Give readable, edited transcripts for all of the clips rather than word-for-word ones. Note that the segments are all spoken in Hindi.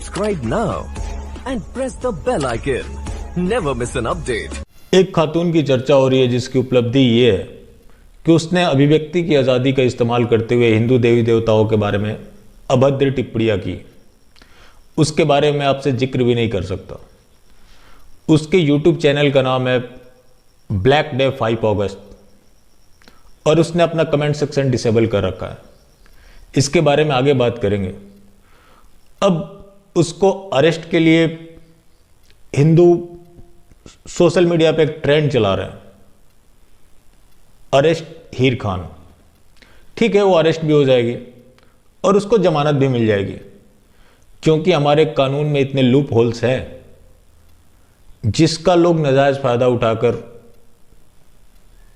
Subscribe now and press the bell icon. Never miss an update. एक खातून की चर्चा हो रही है जिसकी उपलब्धि ये है कि उसने अभिव्यक्ति की आज़ादी का इस्तेमाल करते हुए हिंदू देवी देवताओं के बारे में अभद्र टिप्पणियां की। उसके बारे में आपसे जिक्र भी नहीं कर सकता। उसके YouTube चैनल का नाम है ब्लैक डे 5 अगस्त और उसने अपना कमेंट सेक्शन डिसेबल कर रखा है। इसके बारे में आगे बात करेंगे। अब उसको अरेस्ट के लिए हिंदू सोशल मीडिया पे एक ट्रेंड चला रहे हैं, अरेस्ट हीर खान। ठीक है, वो अरेस्ट भी हो जाएगी और उसको जमानत भी मिल जाएगी, क्योंकि हमारे कानून में इतने लूप होल्स हैं जिसका लोग नाजायज फायदा उठाकर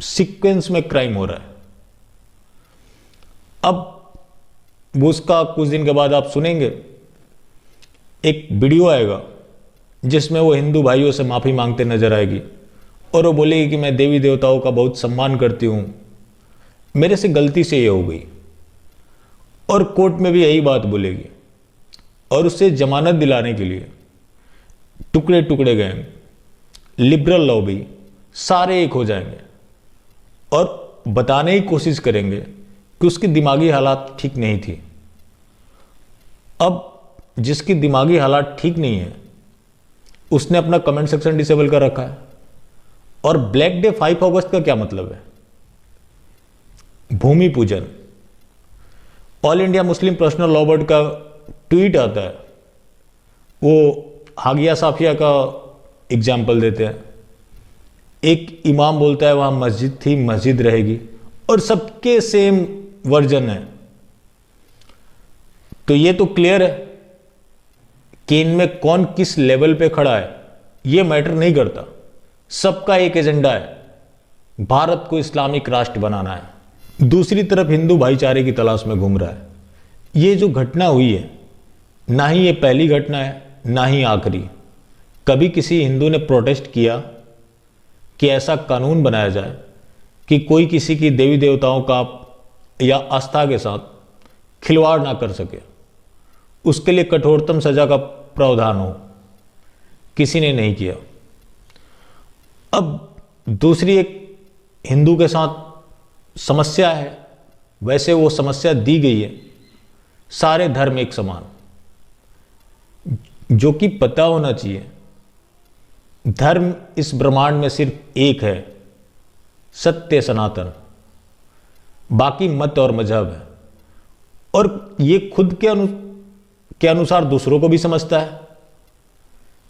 सीक्वेंस में क्राइम हो रहा है। अब वो उसका कुछ दिन के बाद आप सुनेंगे, एक वीडियो आएगा जिसमें वो हिंदू भाइयों से माफ़ी मांगते नजर आएगी और वो बोलेगी कि मैं देवी देवताओं का बहुत सम्मान करती हूँ, मेरे से गलती से ये हो गई। और कोर्ट में भी यही बात बोलेगी और उससे जमानत दिलाने के लिए टुकड़े टुकड़े गैंग, लिबरल लॉबी सारे एक हो जाएंगे और बताने की कोशिश करेंगे कि उसकी दिमागी हालात ठीक नहीं थी। अब जिसकी दिमागी हालात ठीक नहीं है उसने अपना कमेंट सेक्शन डिसेबल कर रखा है। और ब्लैक डे 5 अगस्त का क्या मतलब है? भूमि पूजन। All India Muslim personal law board का ट्वीट आता है, वो हागिया साफिया का एग्जाम्पल देते हैं। एक इमाम बोलता है वहां मस्जिद थी, मस्जिद रहेगी, और सबके सेम वर्जन है। तो ये तो क्लियर है कि इनमें कौन किस लेवल पे खड़ा है ये मैटर नहीं करता। सबका एक एजेंडा है, भारत को इस्लामिक राष्ट्र बनाना है। दूसरी तरफ हिंदू भाईचारे की तलाश में घूम रहा है। ये जो घटना हुई है, ना ही ये पहली घटना है ना ही आखिरी। कभी किसी हिंदू ने प्रोटेस्ट किया कि ऐसा कानून बनाया जाए कि कोई किसी की देवी देवताओं का या आस्था के साथ खिलवाड़ ना कर सके, उसके लिए कठोरतम सजा का प्रावधान हो? किसी ने नहीं किया। अब दूसरी एक हिंदू के साथ समस्या है, वैसे वो समस्या दी गई है सारे धर्म एक समान, जो कि पता होना चाहिए। धर्म इस ब्रह्मांड में सिर्फ एक है, सत्य सनातन, बाकी मत और मजहब है। और ये खुद के अनुसार दूसरों को भी समझता है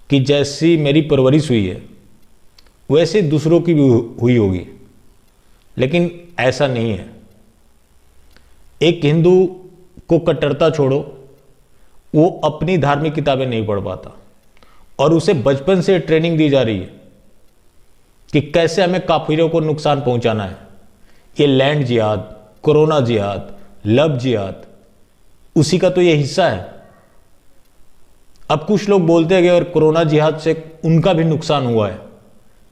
कि जैसी मेरी परवरिश हुई है वैसे दूसरों की भी हुई होगी, लेकिन ऐसा नहीं है। एक हिंदू को कट्टरता छोड़ो, वो अपनी धार्मिक किताबें नहीं पढ़ पाता और उसे बचपन से ट्रेनिंग दी जा रही है कि कैसे हमें काफिरों को नुकसान पहुंचाना है। ये लैंड जिहाद, कोरोना जिहाद, लव जिहाद, उसी का तो ये हिस्सा है। अब कुछ लोग बोलते हैं कि अगर कोरोना जिहाद से उनका भी नुकसान हुआ है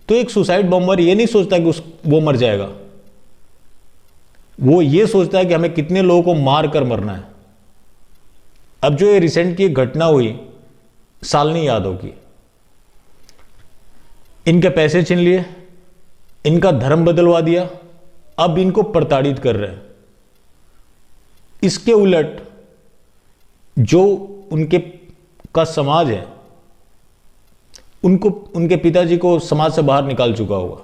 तो एक सुसाइड बॉम्बर ये नहीं सोचता कि वो मर जाएगा, वो ये सोचता है कि हमें कितने लोगों को मार कर मरना है। अब जो ये रिसेंट की घटना हुई, सालनी यादव की, इनके पैसे छीन लिए, इनका धर्म बदलवा दिया, अब इनको प्रताड़ित कर रहे हैं। इसके उलट जो उनके का समाज है, उनको, उनके पिताजी को समाज से बाहर निकाल चुका होगा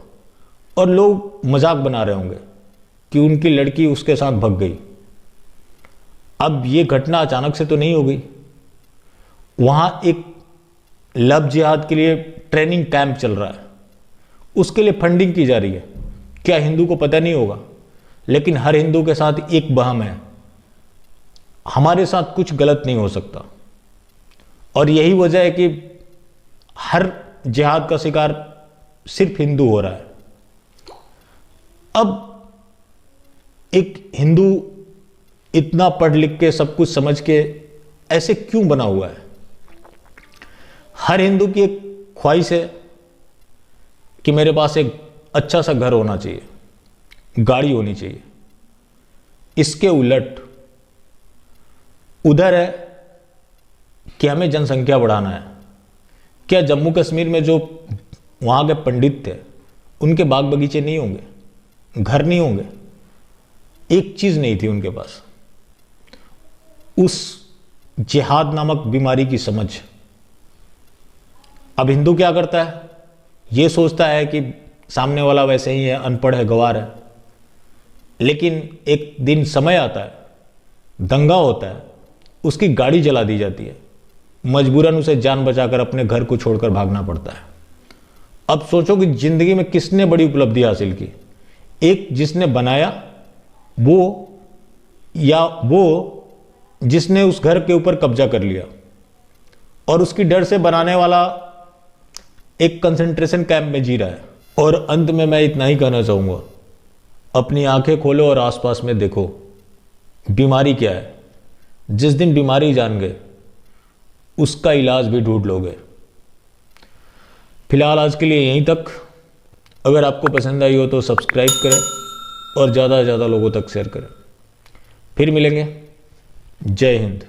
और लोग मजाक बना रहे होंगे कि उनकी लड़की उसके साथ भाग गई। अब ये घटना अचानक से तो नहीं हो गई। वहां एक लव जिहाद के लिए ट्रेनिंग कैंप चल रहा है, उसके लिए फंडिंग की जा रही है। क्या हिंदू को पता नहीं होगा? लेकिन हर हिंदू के साथ एक बहम है, हमारे साथ कुछ गलत नहीं हो सकता। और यही वजह है कि हर जिहाद का शिकार सिर्फ हिंदू हो रहा है। अब एक हिंदू इतना पढ़ लिख के सब कुछ समझ के ऐसे क्यों बना हुआ है? हर हिंदू की एक ख्वाहिश है कि मेरे पास एक अच्छा सा घर होना चाहिए, गाड़ी होनी चाहिए। इसके उलट उधर है कि हमें जनसंख्या बढ़ाना है। क्या जम्मू कश्मीर में जो वहाँ के पंडित थे उनके बाग बगीचे नहीं होंगे, घर नहीं होंगे? एक चीज़ नहीं थी उनके पास, उस जिहाद नामक बीमारी की समझ। अब हिंदू क्या करता है, ये सोचता है कि सामने वाला वैसे ही है, अनपढ़ है, गंवार है, लेकिन एक दिन समय आता है, दंगा होता है, उसकी गाड़ी जला दी जाती है, मजबूरन उसे जान बचाकर अपने घर को छोड़कर भागना पड़ता है। अब सोचो कि जिंदगी में किसने बड़ी उपलब्धि हासिल की, एक जिसने बनाया वो, या वो जिसने उस घर के ऊपर कब्जा कर लिया, और उसकी डर से बनाने वाला एक कंसंट्रेशन कैंप में जी रहा है। और अंत में मैं इतना ही कहना चाहूँगा, अपनी आंखें खोलो और आसपास में देखो बीमारी क्या है। जिस दिन बीमारी जान गए उसका इलाज भी ढूंढ लोगे। फिलहाल आज के लिए यहीं तक। अगर आपको पसंद आई हो तो सब्सक्राइब करें और ज़्यादा से ज़्यादा लोगों तक शेयर करें। फिर मिलेंगे। जय हिंद।